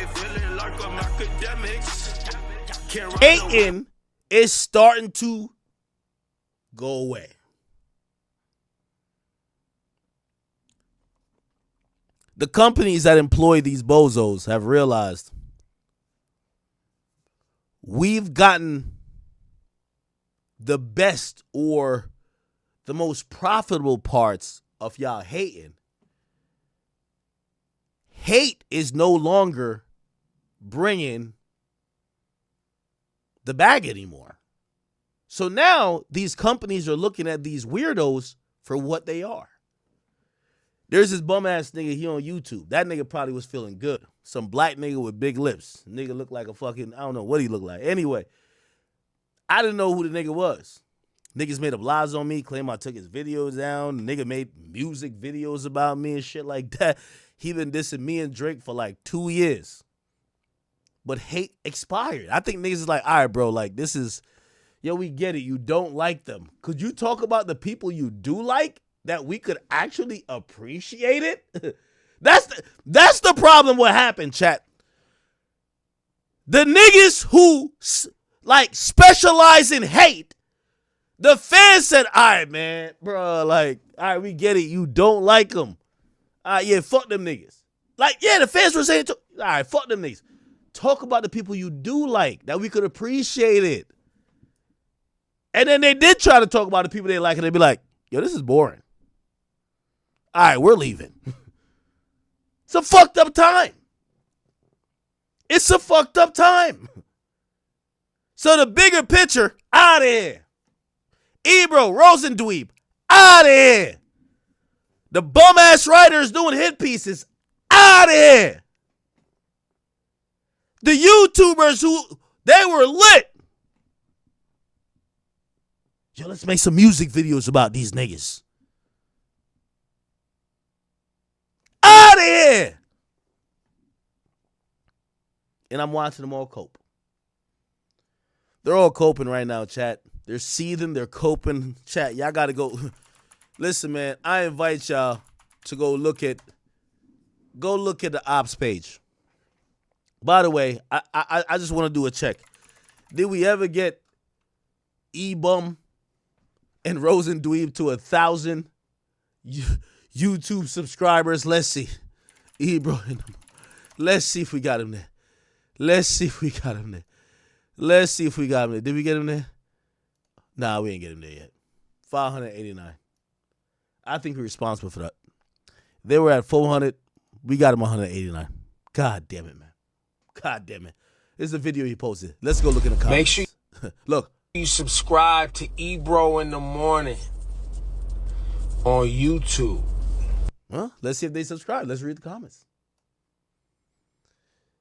feeling like I'm Akademiks. Hating is starting to go away. The companies that employ these bozos have realized we've gotten the best or the most profitable parts of y'all hating. Hate is no longer bringing the bag anymore. So now these companies are looking at these weirdos for what they are. There's this bum ass nigga here on YouTube. That nigga probably was feeling good. Some black nigga with big lips. Nigga looked like a fucking, I don't know what he looked like. Anyway, I didn't know who the nigga was. Niggas made up lies on me, claim I took his videos down. Nigga made music videos about me and shit like that. He been dissing me and Drake for like 2 years. But hate expired. I think niggas is like, all right, bro, like this is, yo, we get it. You don't like them. Could you talk about the people you do like that we could actually appreciate it? That's the problem what happened, chat. The niggas who like specialize in hate, the fans said, all right, man, bro, like, all right, we get it. You don't like them. All right, yeah, fuck them niggas. Like, yeah, the fans were saying, all right, fuck them niggas. Talk about the people you do like, that we could appreciate it. And then they did try to talk about the people they like, and they'd be like, yo, this is boring. All right, we're leaving. It's a fucked up time. It's a fucked up time. So the bigger picture, out of here. Ebro Rosenberg, out of here. The bum-ass writers doing hit pieces, out of here. The YouTubers who, they were lit. Yo, let's make some music videos about these niggas. Out of here. And I'm watching them all cope. They're all coping right now, chat. They're seething, they're coping. Chat, y'all got to go. Listen, man, I invite y'all to go look at the ops page. By the way, I just want to do a check. Did we ever get E-Bum and Rosendweeb to 1,000 YouTube subscribers? Let's see. Ebro, let's see if we got him there. Let's see if we got him there. Let's see if we got him there. Did we get him there? Nah, we ain't get him there yet. 589. I think we're responsible for that. They were at 400. We got him 189. God damn it, man. God damn it. This is a video he posted. Let's go look in the comments. Make sure look. You subscribe to Ebro in the morning on YouTube. Well, let's see if they subscribe. Let's read the comments.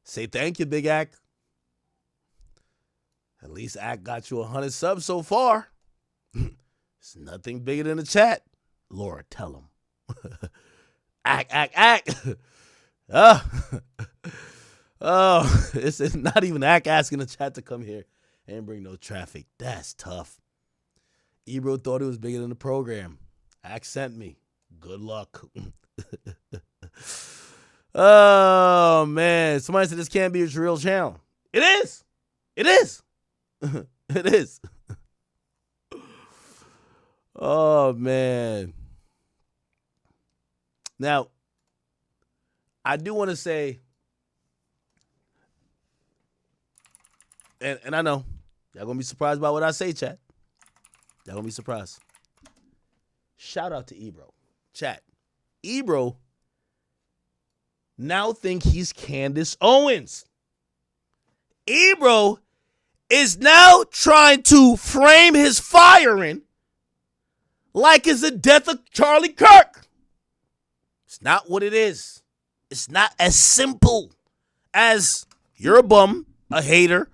Say thank you, Big Ack. At least Ack got you 100 subs so far. It's nothing bigger than the chat. Laura, tell him. Ack. It's not even Ack asking the chat to come here and bring no traffic. That's tough. Ebro thought it was bigger than the program. Ack sent me. Good luck. Oh, man. Somebody said this can't be a real channel. It is. It is. It is. Oh, man. Now, I do want to say, and I know y'all going to be surprised by what I say, chat. Y'all going to be surprised. Shout out to Ebro. Chat. Ebro now think he's Candace Owens. Ebro is now trying to frame his firing like it's the death of Charlie Kirk. It's not what it is. It's not as simple as you're a bum, a hater,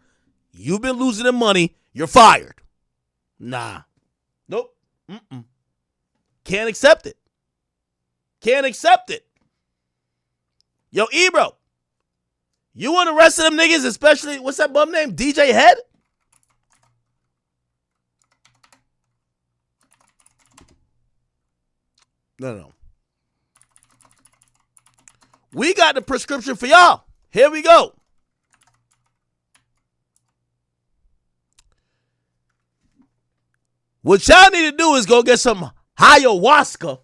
you've been losing the money, you're fired. Nah. Nope. Can't accept it. Can't accept it. Yo, Ebro, you and the rest of them niggas, especially, what's that bum name? DJ Head? No. We got the prescription for y'all. Here we go. What y'all need to do is go get some ayahuasca,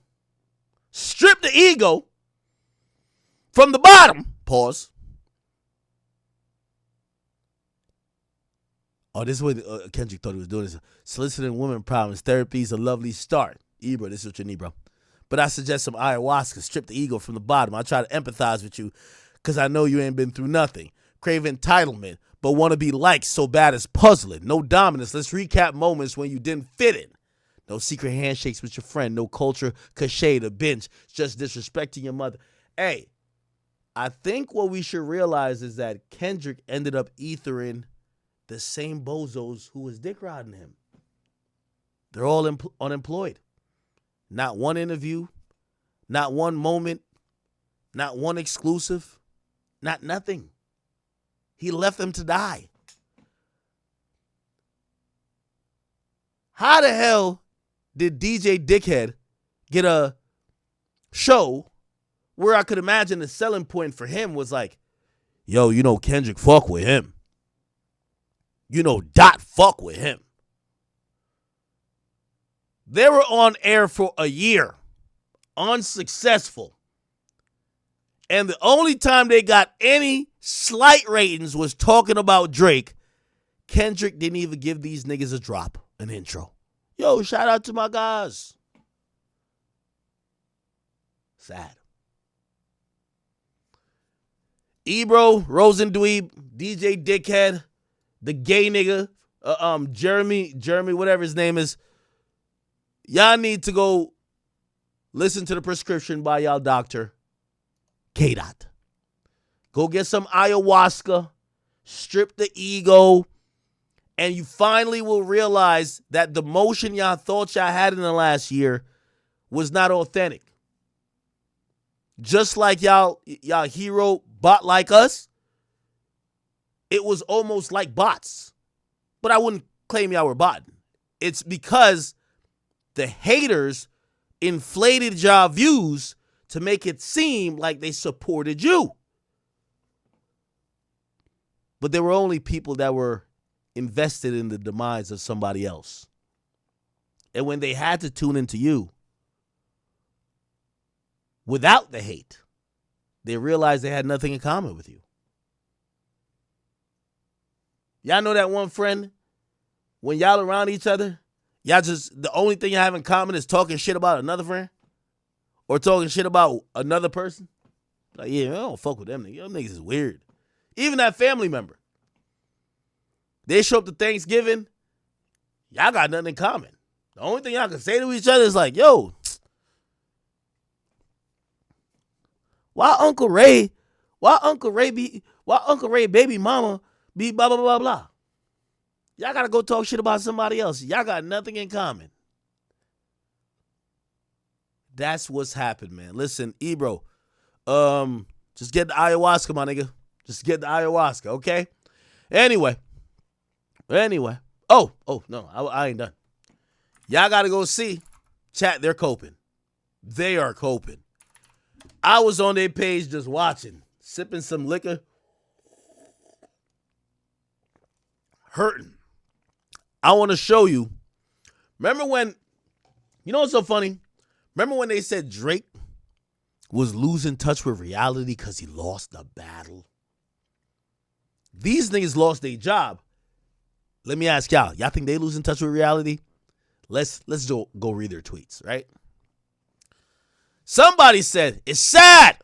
strip the ego from the bottom. Pause. Oh, this is what Kendrick thought he was doing. This. Soliciting women problems. Therapy is a lovely start. Ebro, this is what you need, bro. But I suggest some ayahuasca, strip the ego from the bottom. I try to empathize with you because I know you ain't been through nothing. Crave entitlement, but want to be liked so bad it's puzzling. No dominance. Let's recap moments when you didn't fit in. No secret handshakes with your friend. No culture cachet to binge. Just disrespecting your mother. Hey, I think what we should realize is that Kendrick ended up ethering the same bozos who was dick riding him. They're all unemployed. Not one interview, not one moment, not one exclusive, not nothing. He left them to die. How the hell did DJ Dickhead get a show where I could imagine the selling point for him was like, yo, you know Kendrick fuck with him. You know Dot fuck with him. They were on air for a year, unsuccessful. And the only time they got any slight ratings was talking about Drake. Kendrick didn't even give these niggas a drop, an intro. Yo, shout out to my guys. Sad. Ebro, Rosenberg, DJ Dickhead, the gay nigga, Jeremy, whatever his name is. Y'all need to go listen to the prescription by y'all doctor, K-Dot. Go get some ayahuasca, strip the ego, and you finally will realize that the motion y'all thought y'all had in the last year was not authentic. Just like y'all hero bot like us, it was almost like bots. But I wouldn't claim y'all were botting. It's because the haters inflated y'all views to make it seem like they supported you. But there were only people that were invested in the demise of somebody else. And when they had to tune into you without the hate, they realized they had nothing in common with you. Y'all know that one friend, when y'all around each other, y'all just, the only thing you have in common is talking shit about another friend or talking shit about another person? Like, yeah, I don't fuck with them niggas. Them niggas is weird. Even that family member. They show up to Thanksgiving, y'all got nothing in common. The only thing y'all can say to each other is like, yo, why Uncle Ray baby mama be blah, blah, blah, blah. Y'all got to go talk shit about somebody else. Y'all got nothing in common. That's what's happened, man. Listen, Ebro, just get the ayahuasca, my nigga. Just get the ayahuasca, okay? Anyway. Oh, no, I ain't done. Y'all got to go see. Chat, they're coping. They are coping. I was on their page just watching, sipping some liquor. Hurting. I want to show you. Remember when, you know what's so funny? Remember when they said Drake was losing touch with reality because he lost the battle? These niggas lost their job. Let me ask y'all. Y'all think they losing touch with reality? Let's go read their tweets, right? Somebody said, it's sad.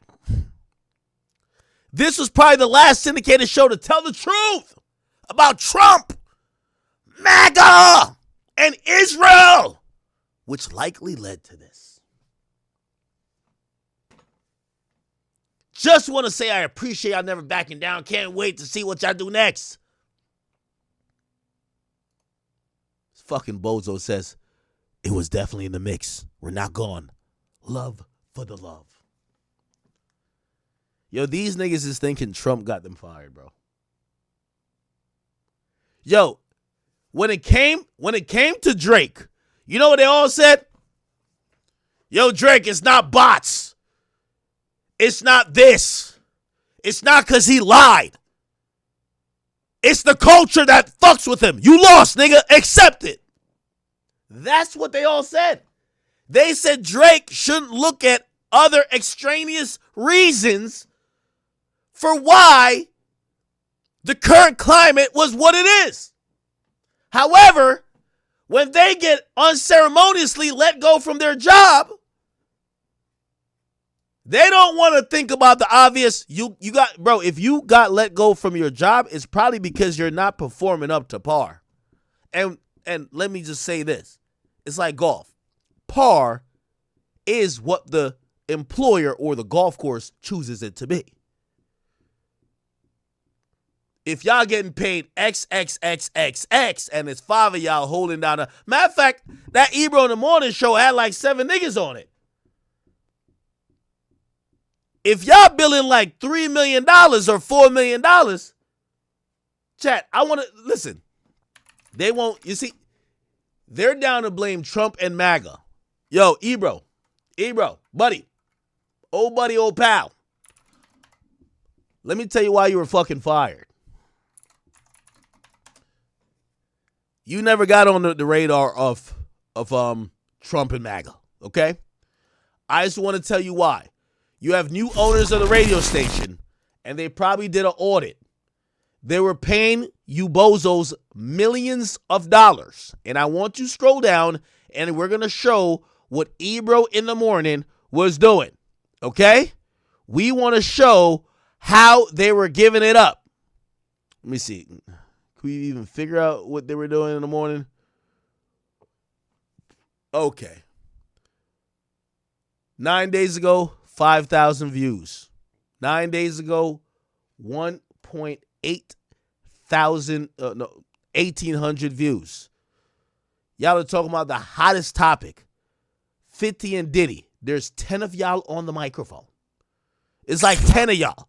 This was probably the last syndicated show to tell the truth about Trump, MAGA, and Israel, which likely led to this. Just want to say I appreciate y'all never backing down. Can't wait to see what y'all do next. This fucking bozo says, it was definitely in the mix. We're not gone. Love for the love. Yo, these niggas is thinking Trump got them fired, bro. Yo, when it came to Drake, you know what they all said? Yo, Drake, it's not bots. It's not this. It's not because he lied. It's the culture that fucks with him. You lost, nigga. Accept it. That's what they all said. They said Drake shouldn't look at other extraneous reasons for why the current climate was what it is. However, when they get unceremoniously let go from their job, they don't want to think about the obvious. If you got let go from your job, it's probably because you're not performing up to par. And let me just say this. It's like golf. Par is what the employer or the golf course chooses it to be. If y'all getting paid XXXXX and it's 5 of y'all holding down a... Matter of fact, that Ebro in the Morning show had like 7 niggas on it. If y'all billing like $3 million or $4 million, chat, I want to... Listen, they won't... You see, they're down to blame Trump and MAGA. Yo, Ebro, buddy, old pal. Let me tell you why you were fucking fired. You never got on the radar of Trump and MAGA, okay? I just want to tell you why. You have new owners of the radio station, and they probably did an audit. They were paying you bozos millions of dollars. And I want you to scroll down, and we're going to show what Ebro in the Morning was doing, okay? We want to show how they were giving it up. Let me see. Can we even figure out what they were doing in the morning? Okay. 9 days ago, 5,000 views. 9 days ago, 1,800 views. Y'all are talking about the hottest topic. 50 and Diddy. There's 10 of y'all on the microphone. It's like 10 of y'all.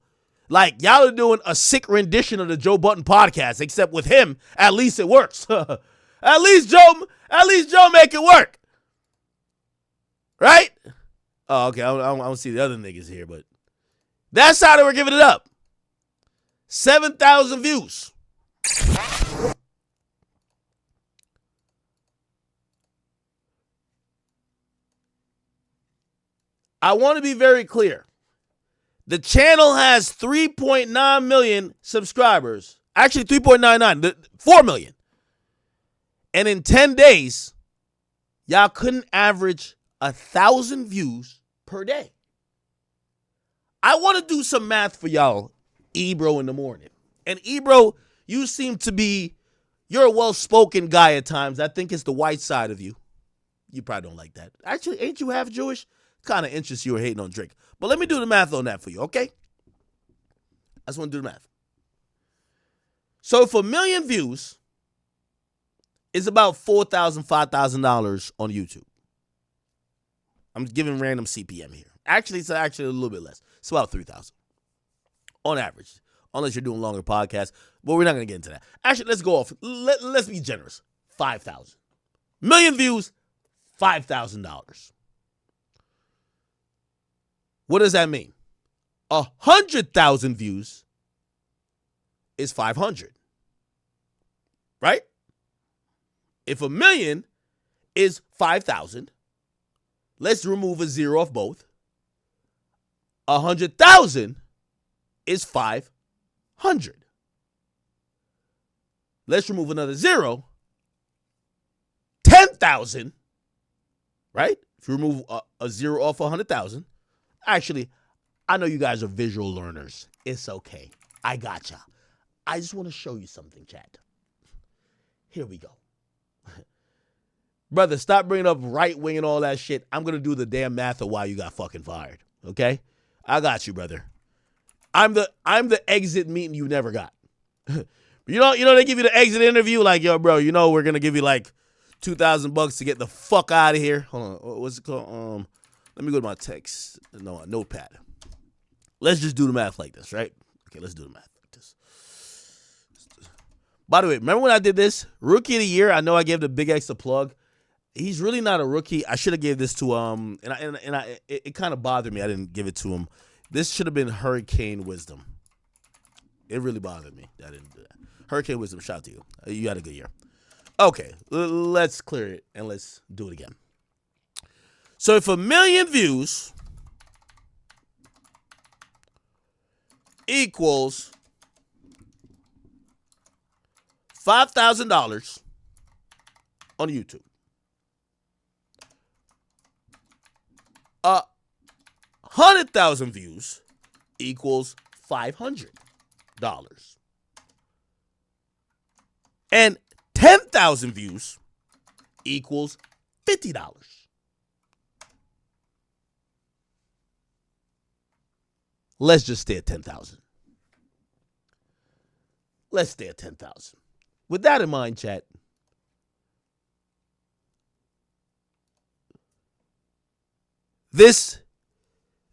Like, y'all are doing a sick rendition of the Joe Budden podcast, except with him, at least it works. at least Joe make it work. Right? Oh, okay. I don't see the other niggas here, but that's how they were giving it up. 7,000 views. I want to be very clear. The channel has 3.9 million subscribers. Actually, 3.99, 4 million. And in 10 days, y'all couldn't average 1,000 views per day. I want to do some math for y'all, Ebro in the Morning. And Ebro, you seem to be, you're a well-spoken guy at times. I think it's the white side of you. You probably don't like that. Actually, ain't you half Jewish? Kind of interests you were hating on Drake. But let me do the math on that for you, okay? I just want to do the math. So if 1 million views is about $4,000, $5,000 on YouTube. I'm giving random CPM here. Actually, it's actually a little bit less. It's about 3,000 on average, unless you're doing longer podcasts. But we're not going to get into that. Actually, let's go off. Let's be generous. 5,000. Million views, $5,000. What does that mean? 100,000 views is 500. Right? If 1 million is 5,000, let's remove a zero off both. 100,000 is 500. Let's remove another zero. 10,000, right? If you remove a zero off 100,000. Actually, I know you guys are visual learners. It's okay. I gotcha. I just want to show you something, chat. Here we go. Brother, stop bringing up right wing and all that shit. I'm going to do the damn math of why you got fucking fired. Okay? I got you, brother. I'm the exit meeting you never got. you know they give you the exit interview like, yo, bro, we're going to give you like $2,000 to get the fuck out of here. Hold on. What's it called? Let me go to my text. No, a notepad. Let's just do the math like this, right? Okay, let's do the math like this. By the way, remember when I did this? Rookie of the Year, I know I gave the Big X a plug. He's really not a rookie. I should have gave this to it kind of bothered me. I didn't give it to him. This should have been Hurricane Wisdom. It really bothered me that I didn't do that. Hurricane Wisdom, shout out to you. You had a good year. Okay, let's clear it and let's do it again. So if 1 million views equals $5,000 on YouTube, 100,000 views equals $500, and 10,000 views equals $50. Let's just stay at 10,000. Let's stay at 10,000. With that in mind, chat,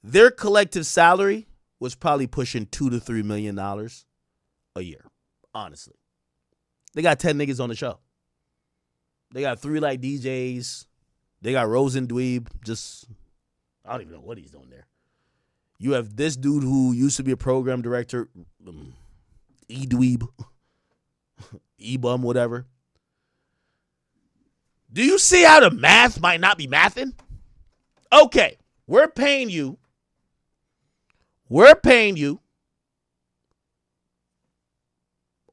their collective salary was probably pushing $2 to $3 million a year. Honestly, they got 10 niggas on the show. They got 3 like DJs. They got Rosen Dweeb. I don't even know what he's doing there. You have this dude who used to be a program director, E-Dweeb, E-Bum, whatever. Do you see how the math might not be mathing? Okay, we're paying you,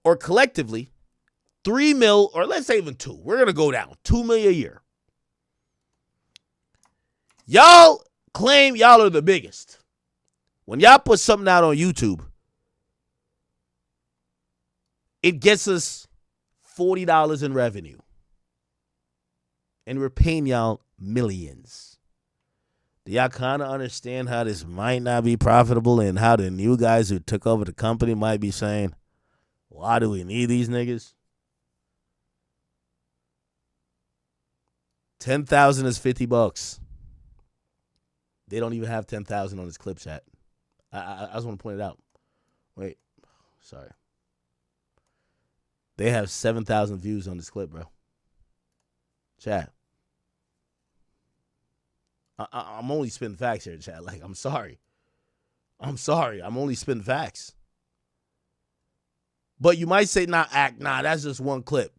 or collectively, 3 mil, or let's say even 2. We're going to go down, 2 million a year. Y'all claim y'all are the biggest. When y'all put something out on YouTube, it gets us $40 in revenue. And we're paying y'all millions. Do y'all kind of understand how this might not be profitable and how the new guys who took over the company might be saying, why do we need these niggas? 10,000 is $50. They don't even have 10,000 on this clip chat. I just want to point it out. Wait, sorry. They have 7,000 views on this clip, bro. Chat. I'm only spitting facts here, chat. Like, I'm sorry. I'm only spitting facts. But you might say, nah, that's just one clip.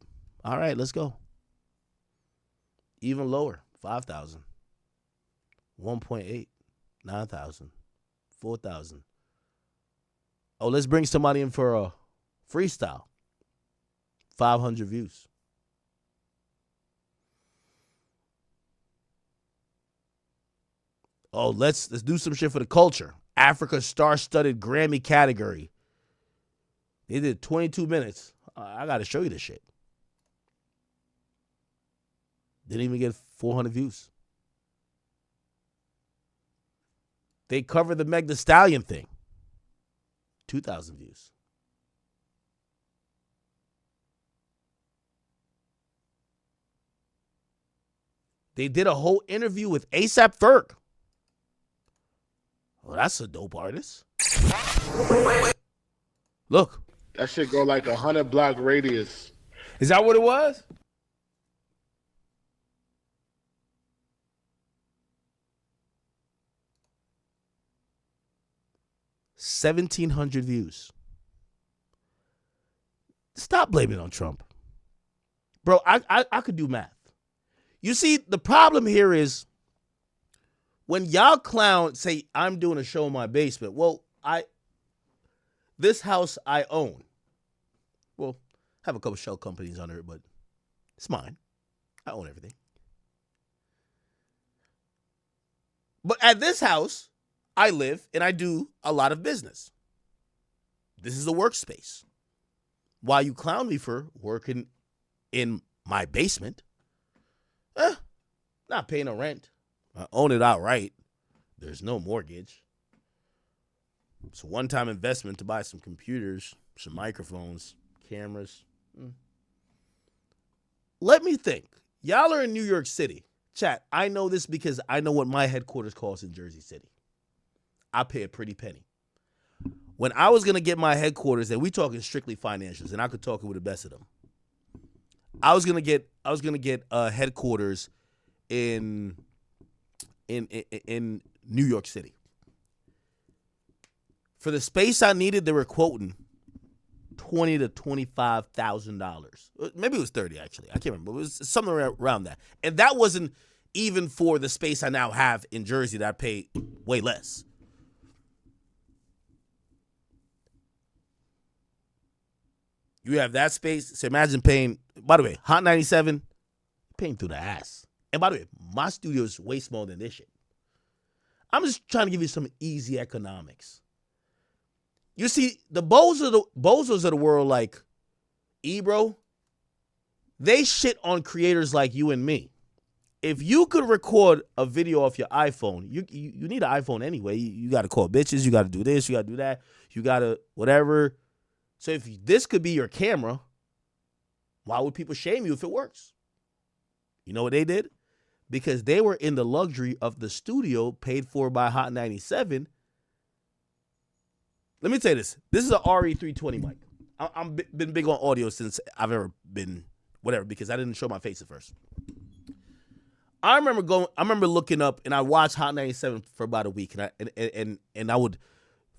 All right, let's go. Even lower, 5,000. 1.8, 9,000. 4,000. Oh, let's bring somebody in for a freestyle. 500 views. Oh, let's do some shit for the culture. Africa star-studded Grammy category. They did 22 minutes. I got to show you this shit. Didn't even get 400 views. They covered the Meg Thee Stallion thing. 2,000 views. They did a whole interview with A$AP Ferg. Oh, that's a dope artist. Look. That shit go like 100 block radius. Is that what it was? $1,700 views. Stop blaming it on Trump. Bro, I could do math. You see, the problem here is when y'all clown say, I'm doing a show in my basement. Well, this house I own. Well, I have a couple shell companies under it, but it's mine. I own everything. But at this house, I live and I do a lot of business. This is a workspace. While you clown me for working in my basement, not paying no rent. I own it outright. There's no mortgage. It's a one-time investment to buy some computers, some microphones, cameras. Let me think. Y'all are in New York City. Chat, I know this because I know what my headquarters costs in Jersey City. I pay a pretty penny. When I was going to get my headquarters, and we talking strictly financials, and I could talk it with the best of them. I was going to get headquarters in New York City. For the space I needed, they were quoting $20,000 to $25,000. Maybe it was 30 actually. I can't remember. It was something around that. And that wasn't even for the space I now have in Jersey that I pay way less. You have that space. So imagine paying, by the way, Hot 97, paying through the ass. And by the way, my studio is way smaller than this shit. I'm just trying to give you some easy economics. You see, the bozos of the world like Ebro, they shit on creators like you and me. If you could record a video off your iPhone, you need an iPhone anyway. You got to call bitches. You got to do this. You got to do that. You got to whatever. So if this could be your camera, why would people shame you if it works? You know what they did? Because they were in the luxury of the studio paid for by Hot 97. Let me tell you this. This is an RE320 mic. I've been big on audio since I've ever been whatever because I didn't show my face at first. I remember looking up and I watched Hot 97 for about a week and I would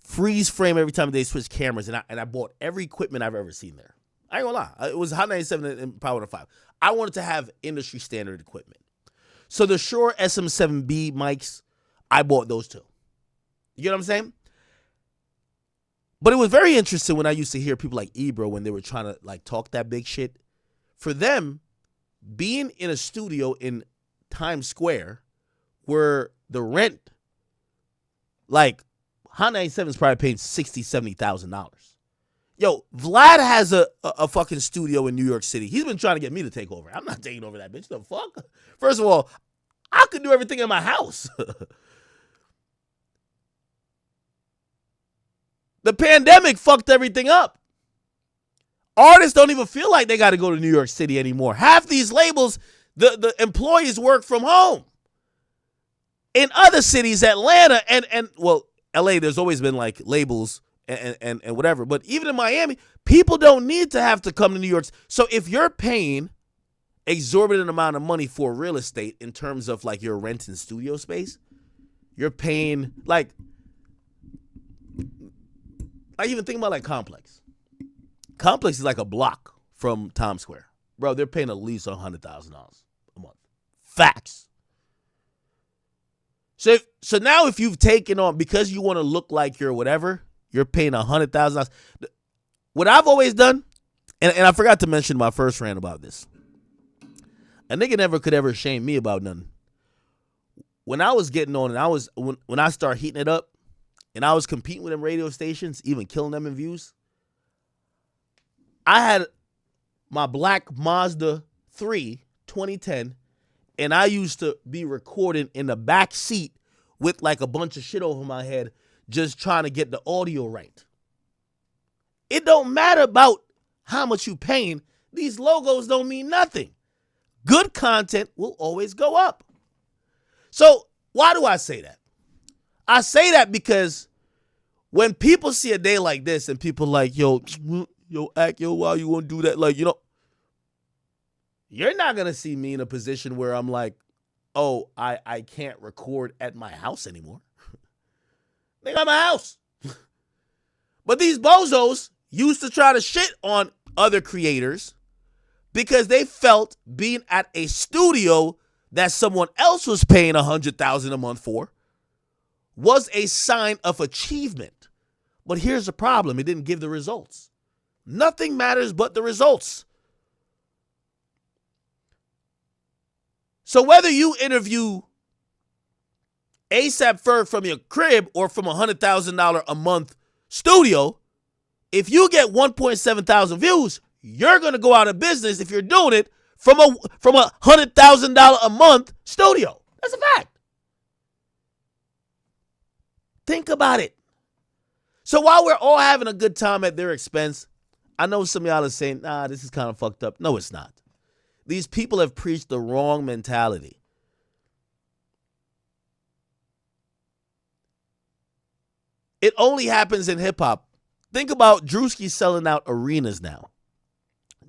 freeze frame every time they switch cameras and I bought every equipment I've ever seen there. I ain't gonna lie. It was Hot 97 and Power 105. I wanted to have industry standard equipment. So the Shure SM7B mics, I bought those too. You get what I'm saying? But it was very interesting when I used to hear people like Ebro when they were trying to like talk that big shit. For them, being in a studio in Times Square where the rent, like Hot 97 is probably paying $60,000, $70,000. Yo, Vlad has a fucking studio in New York City. He's been trying to get me to take over. I'm not taking over that bitch. The fuck? First of all, I could do everything in my house. The pandemic fucked everything up. Artists don't even feel like they got to go to New York City anymore. Half these labels, the employees work from home. In other cities, Atlanta and well, LA, there's always been like labels and whatever. But even in Miami, people don't need to have to come to New York. So if you're paying exorbitant amount of money for real estate in terms of like your rent and studio space, you're paying like I even think about like Complex. Complex is like a block from Times Square. Bro, they're paying at least $100,000 a month. Facts. So now if you've taken on, because you want to look like you're whatever, you're paying $100,000. What I've always done, and I forgot to mention my first rant about this. A nigga never could ever shame me about nothing. When I was getting on and when I started heating it up and I was competing with them radio stations, even killing them in views, I had my black Mazda 3 2010 and I used to be recording in the back seat with like a bunch of shit over my head just trying to get the audio right. It don't matter about how much you paying. These logos don't mean nothing. Good content will always go up. So why do I say that? I say that because when people see a day like this and people like, yo, why you won't do that? Like, you know, you're not going to see me in a position where I'm like, oh, I can't record at my house anymore. They got my house. But these bozos used to try to shit on other creators because they felt being at a studio that someone else was paying $100,000 a month for was a sign of achievement. But here's the problem. It didn't give the results. Nothing matters but the results. So whether you interview ASAP Ferg from your crib or from $100,000 a month studio, if you get 1.7 thousand views, you're going to go out of business if you're doing it from a $100,000 a month studio. That's a fact. Think about it. So while we're all having a good time at their expense, I know some of y'all are saying, nah, this is kind of fucked up. No, it's not. These people have preached the wrong mentality. It only happens in hip hop. Think about Drewski selling out arenas now.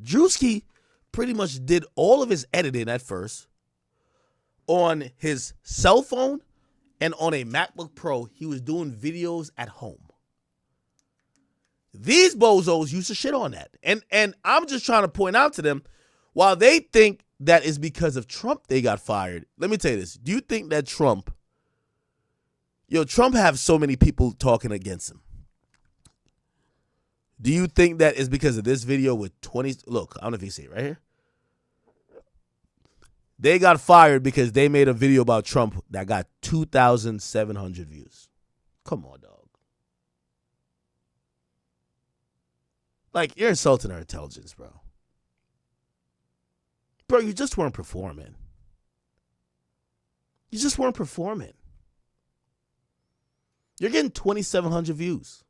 Drewski pretty much did all of his editing at first on his cell phone and on a MacBook Pro. He was doing videos at home. These bozos used to shit on that. And I'm just trying to point out to them, while they think that is because of Trump they got fired, let me tell you this. Do you think that Trump have so many people talking against him? Do you think that is because of this video with 20? Look, I don't know if you see it right here. They got fired because they made a video about Trump that got 2,700 views. Come on, dog. Like, you're insulting our intelligence, bro. Bro, you just weren't performing. You just weren't performing. You're getting 2,700 views.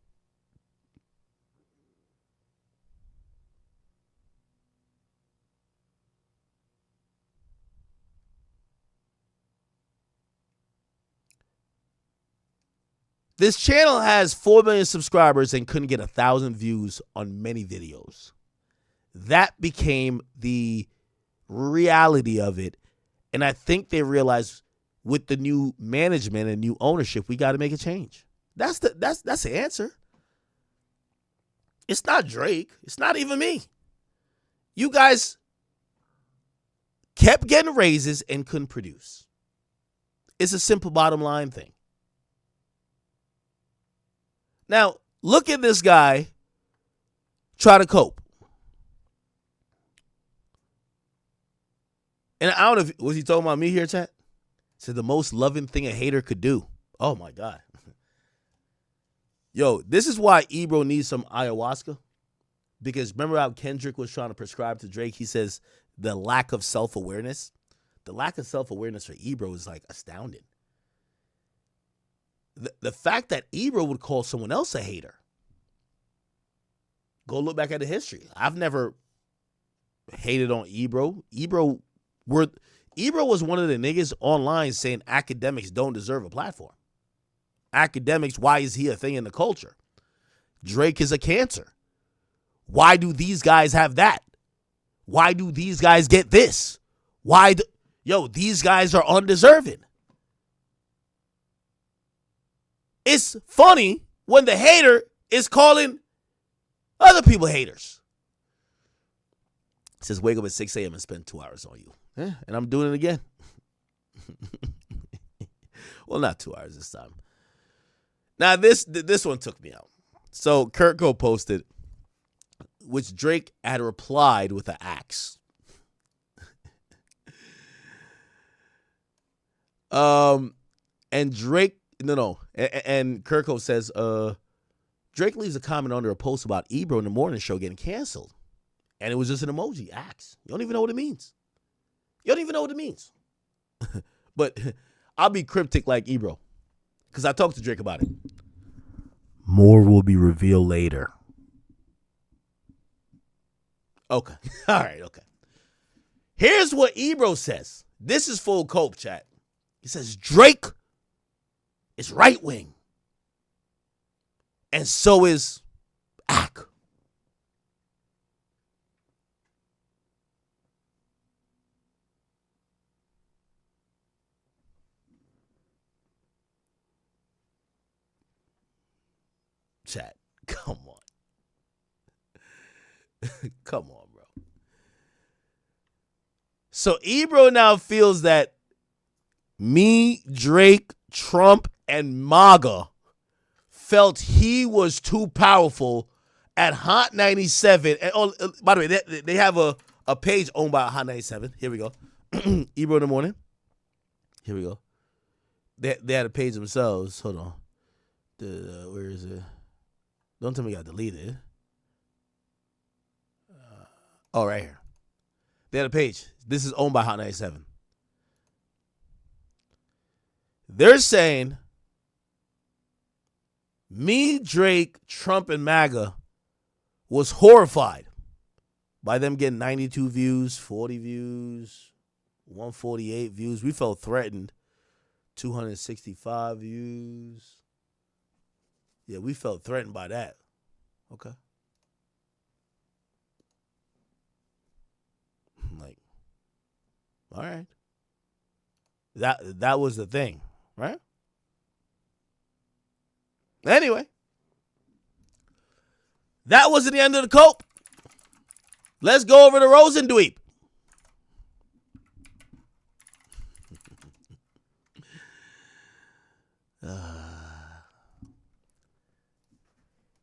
This channel has 4 million subscribers and couldn't get 1,000 views on many videos. That became the reality of it. And I think they realized with the new management and new ownership, we got to make a change. That's the answer. It's not Drake. It's not even me. You guys kept getting raises and couldn't produce. It's a simple bottom line thing. Now, look at this guy try to cope. And I don't know if, was he talking about me here, chat? Said the most loving thing a hater could do. Oh, my God. Yo, this is why Ebro needs some ayahuasca. Because remember how Kendrick was trying to prescribe to Drake? He says the lack of self-awareness. The lack of self-awareness for Ebro is like astounding. The fact that Ebro would call someone else a hater. Go look back at the history. I've never hated on Ebro. Ebro was one of the niggas online saying academics don't deserve a platform. Academics, why is he a thing in the culture? Drake is a cancer. Why do these guys have that? Why do these guys get this? These guys are undeserving. It's funny when the hater is calling other people haters. It says, wake up at 6 a.m. and spend 2 hours on you. And I'm doing it again. Well, not 2 hours this time. Now, this one took me out. So, Kurtco posted, which Drake had replied with an axe. And Drake, and Kurtco says, Drake leaves a comment under a post about Ebro in the morning show getting canceled. And it was just an emoji, axe. You don't even know what it means. But I'll be cryptic like Ebro. Because I talked to Drake about it. More will be revealed later. Okay. All right, okay. Here's what Ebro says. This is full cope, chat. He says, Drake is right wing. And so is Ak. Chat, come on. Come on, bro. So Ebro now feels that me, Drake, Trump, and MAGA felt he was too powerful at Hot 97. And by the way, they have a page owned by Hot 97. Here we go. Ebro in the morning. Here we go. They had a page themselves. Hold on. Where is it? Don't tell me I got deleted. Right here. They had a page. This is owned by Hot 97. They're saying me, Drake, Trump, and MAGA was horrified by them getting 92 views, 40 views, 148 views. We felt threatened. 265 views. Yeah, we felt threatened by that. Okay. Like, all right. That was the thing, right? Anyway. That wasn't the end of the cope. Let's go over to Rosendweep.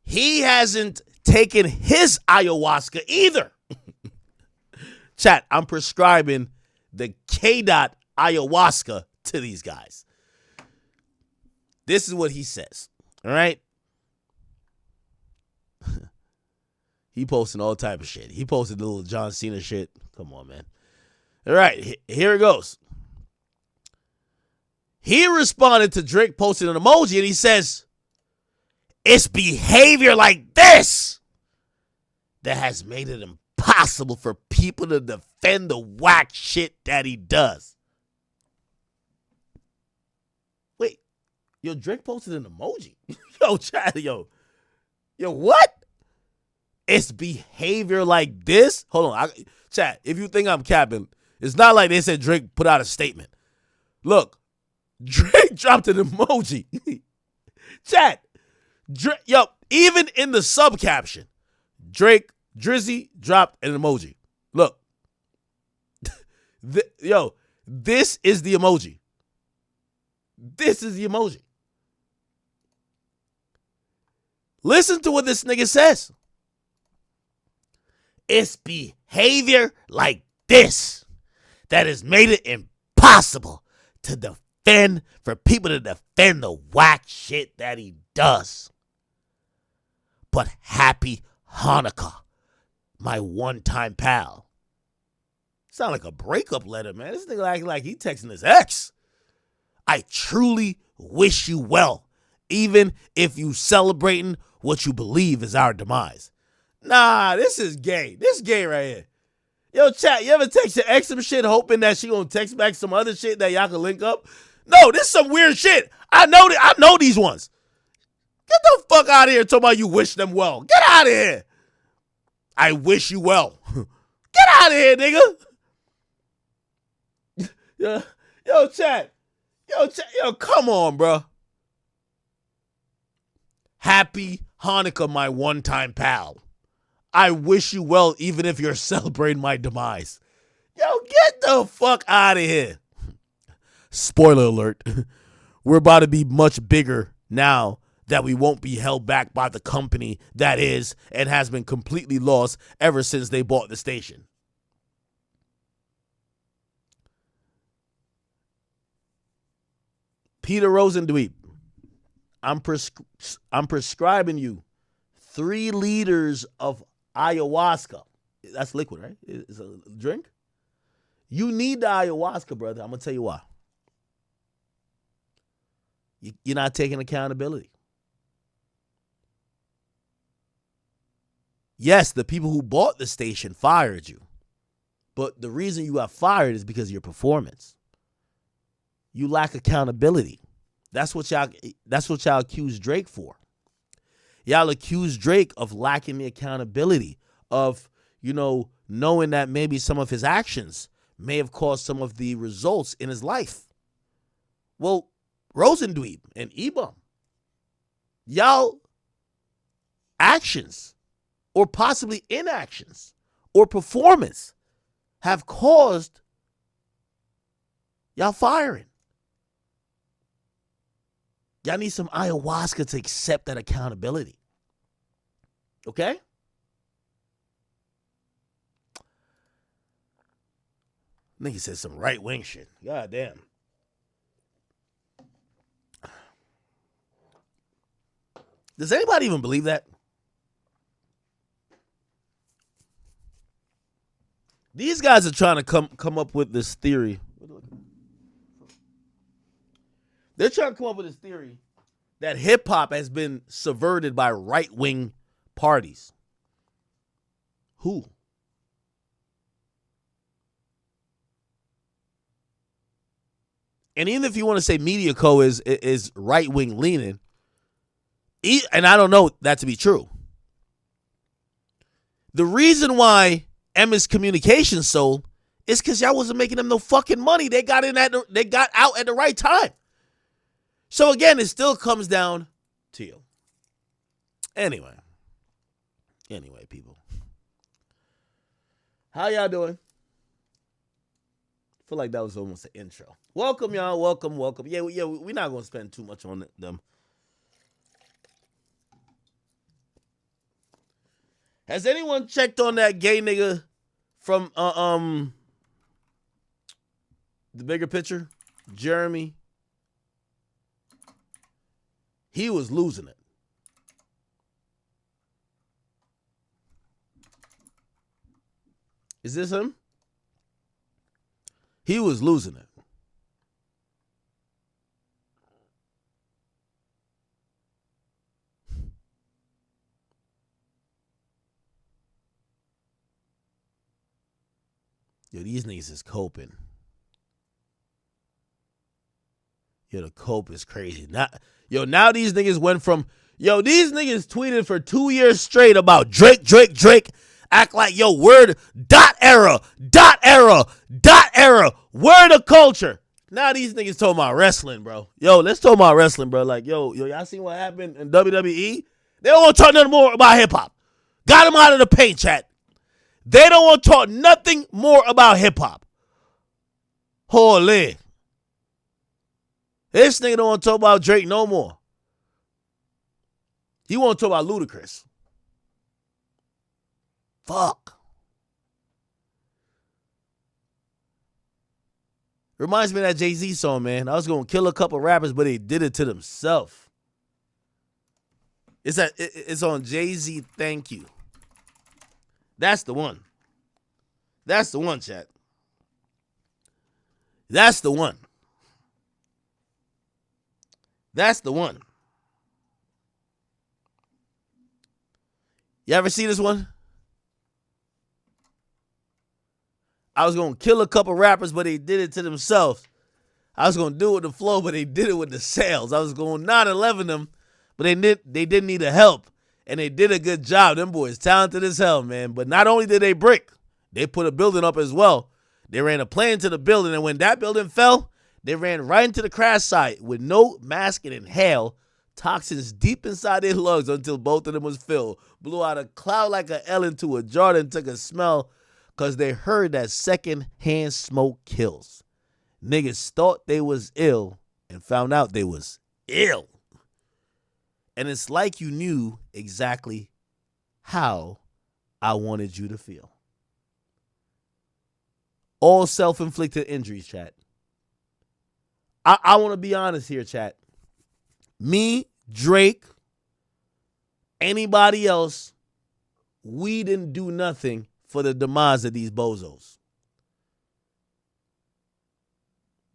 He hasn't taken his ayahuasca either. Chat, I'm prescribing the K-Dot ayahuasca to these guys. This is what he says. All right? He posting all type of shit. He posted the little John Cena shit. Come on, man. All right, here it goes. He responded to Drake posting an emoji, and he says, it's behavior like this that has made it impossible for people to defend the whack shit that he does. Wait, yo, Drake posted an emoji. Yo, chat, yo, what? It's behavior like this? Hold on, chat, if you think I'm capping, it's not like they said Drake put out a statement. Look, Drake dropped an emoji. Chat, yo, even in the sub caption, Drake, Drizzy dropped an emoji. Look. Yo, this is the emoji. This is the emoji. Listen to what this nigga says. It's behavior like this that has made it impossible to defend, for people to defend the whack shit that he does. But happy Hanukkah, my one-time pal. Sound like a breakup letter, man. This nigga acting like he texting his ex. I truly wish you well, even if you celebrating what you believe is our demise. Nah, this is gay. This is gay right here. Yo, chat, you ever text your ex some shit hoping that she gonna text back some other shit that y'all can link up? No, this is some weird shit. I know these ones. Get the fuck out of here talking about you wish them well. Get out of here. I wish you well. Get out of here, nigga. Yo, chat. Yo, come on, bro. Happy Hanukkah, my one-time pal. I wish you well even if you're celebrating my demise. Yo, get the fuck out of here. Spoiler alert. We're about to be much bigger now that we won't be held back by the company that is and has been completely lost ever since they bought the station. Peter Rosendweep, I'm prescribing you 3 liters of ayahuasca. That's liquid, right? It's a drink. You need the ayahuasca, brother. I'm going to tell you why. You're not taking accountability. Yes, the people who bought the station fired you. But the reason you got fired is because of your performance. You lack accountability. That's what y'all accuse Drake for. Y'all accuse Drake of lacking the accountability of, knowing that maybe some of his actions may have caused some of the results in his life. Well, Rosendweep and Ebro, y'all actions or possibly inactions or performance have caused y'all firing. Y'all need some ayahuasca to accept that accountability. Okay? Nigga said some right-wing shit. God damn. Does anybody even believe that? These guys are trying to come up with this theory. They're trying to come up with this theory that hip-hop has been subverted by right-wing parties. Who? And even if you want to say Media Co. is right-wing leaning, and I don't know that to be true. The reason why Emma's Communications sold is because y'all wasn't making them no fucking money. They got out at the right time. So again, it still comes down to you. Anyway, Anyway, people. How y'all doing? I feel like that was almost an intro. Welcome, y'all. Welcome. Yeah, we're not going to spend too much on them. Has anyone checked on that gay nigga from the bigger picture? Jeremy? He was losing it. Is this him? He was losing it. Yo, these niggas is coping. Yo, the cope is crazy. Now these niggas went from, these niggas tweeted for 2 years straight about Drake. Act like, word, era, word of culture. Now these niggas talking about wrestling, bro. Let's talk about wrestling, bro. Like, y'all seen what happened in WWE? They don't want to talk nothing more about hip-hop. Got them out of the paint, chat. They don't want to talk nothing more about hip-hop. Holy. This nigga don't want to talk about Drake no more. He want to talk about Ludacris. Fuck. Reminds me of that Jay-Z song, man. I was going to kill a couple rappers, but they did it to themselves. It's on Jay-Z, Thank You. That's the one. That's the one, chat. That's the one. That's the one. You ever see this one? I was going to kill a couple rappers, but they did it to themselves. I was going to do it with the flow, but they did it with the sales. I was going 9/11 them, but they didn't need the help. And they did a good job. Them boys talented as hell, man. But not only did they brick, they put a building up as well. They ran a plane into the building, and when that building fell, they ran right into the crash site with no mask and inhale toxins deep inside their lungs until both of them was filled. Blew out a cloud like an L into a jar and took a smell because they heard that second-hand smoke kills. Niggas thought they was ill and found out they was ill. And it's like you knew exactly how I wanted you to feel. All self-inflicted injuries, chat. I want to be honest here, chat. Me, Drake, anybody else, we didn't do nothing for the demise of these bozos.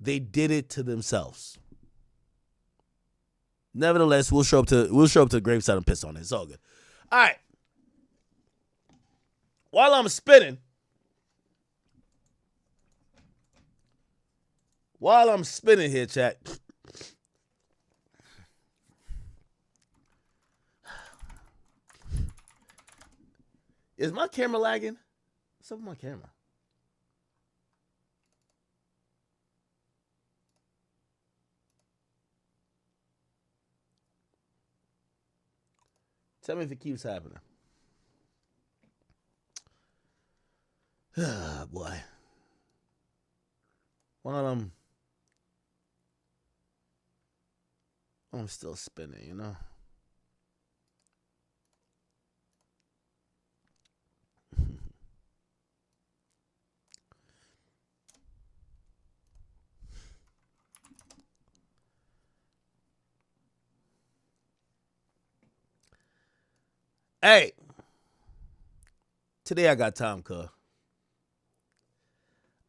They did it to themselves. Nevertheless, we'll show up to the graveside and piss on it. It's all good. All right. While I'm spinning here, chat. Is my camera lagging? What's up with my camera? Tell me if it keeps happening. Ah, boy. Well, I'm still spinning, you know? Hey, today I got time, cuz.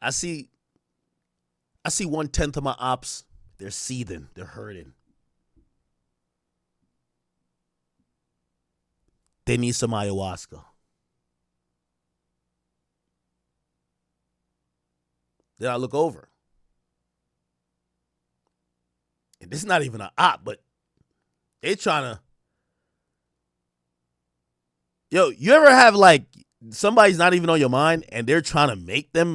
I see 1/10 of my ops. They're seething. They're hurting. They need some ayahuasca. Then I look over. And this is not even an op, but they trying to. Yo, you ever have like somebody's not even on your mind and they're trying to make them